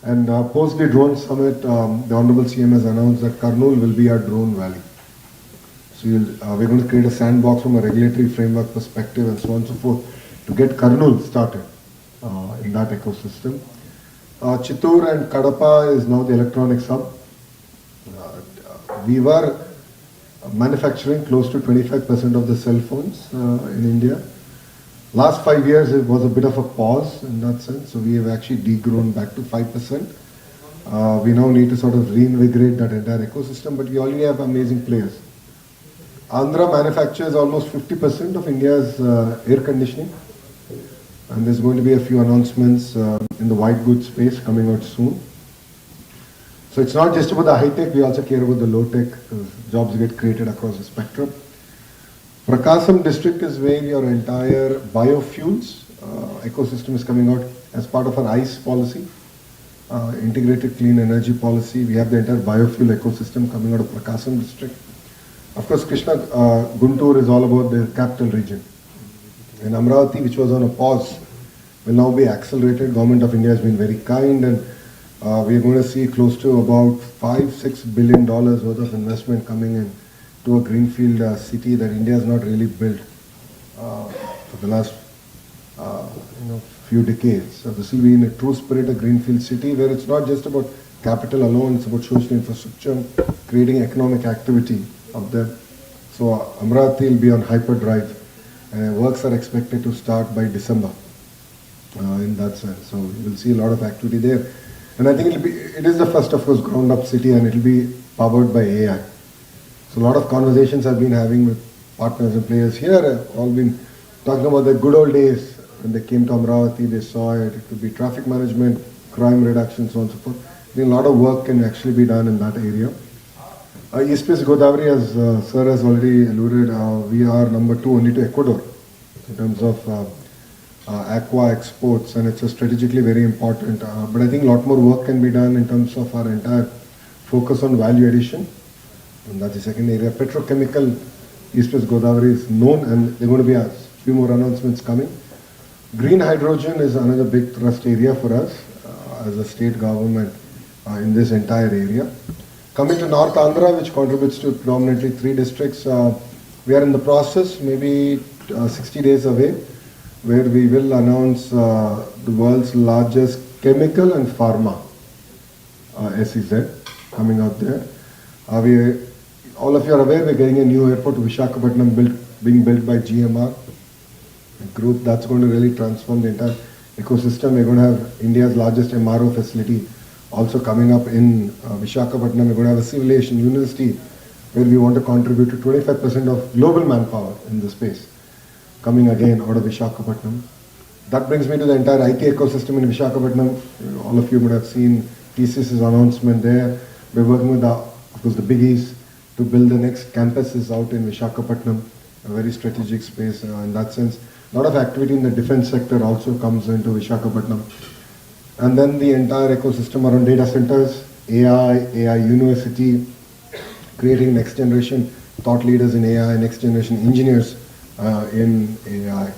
And post the drone summit, the Honorable CM has announced that Kurnool will be our drone valley. So we're going to create a sandbox from a regulatory framework perspective and so on and so forth to get Kurnool started in that ecosystem. Chittoor and Kadapa is now the electronics hub. We were manufacturing close to 25% of the cell phones in India. Last 5 years it was a bit of a pause in that sense, so we have actually degrown back to 5%. We now need to sort of reinvigorate that entire ecosystem, but we already have amazing players. Andhra manufactures almost 50% of India's air conditioning, and there's going to be a few announcements in the white goods space coming out soon. So it's not just about the high tech, we also care about the low tech, because jobs get created across the spectrum. Prakasam district is where your entire biofuels ecosystem is coming out as part of our ICE policy, integrated clean energy policy. We have the entire biofuel ecosystem coming out of Prakasam district. Of course, Krishna Guntur is all about the capital region. And Amravati, which was on a pause, will now be accelerated. Government of India has been very kind, and we are going to see close to about $5-6 billion worth of investment coming in to a greenfield city that India has not really built for the last few decades. So this will be in a true spirit a greenfield city where it's not just about capital alone, it's about social infrastructure, creating economic activity up there. So Amravati will be on hyperdrive. Works are expected to start by December in that sense. So we'll see a lot of activity there. And I think it is the first, of course, ground up city, and it will be powered by AI. So a lot of conversations I've been having with partners and players here have all been talking about the good old days when they came to Amravati, they saw it. It could be traffic management, crime reduction, so on and so forth. I think a lot of work can actually be done in that area. East West Godavari, as Sir has already alluded, we are number 2 only to Ecuador in terms of aqua exports, and it's strategically very important. But I think a lot more work can be done in terms of our entire focus on value addition. And that's the second area. Petrochemical, East West Godavari is known, and there are going to be a few more announcements coming. Green hydrogen is another big thrust area for us as a state government in this entire area. Coming to North Andhra, which contributes to predominantly 3 districts, we are in the process, maybe 60 days away, where we will announce the world's largest chemical and pharma SEZ coming out there. All of you are aware we're getting a new airport, Visakhapatnam, being built by GMR, a group that's going to really transform the entire ecosystem. We're going to have India's largest MRO facility also coming up in Visakhapatnam. We're going to have a civil aviation university where we want to contribute to 25% of global manpower in the space, coming again out of Visakhapatnam. That brings me to the entire IT ecosystem in Visakhapatnam. All of you would have seen TCS's announcement there. We're working with, of course, the biggies to build the next campuses out in Visakhapatnam, a very strategic space in that sense. A lot of activity in the defense sector also comes into Visakhapatnam. And then the entire ecosystem around data centers, AI university, creating next generation thought leaders in AI, next generation engineers in AI.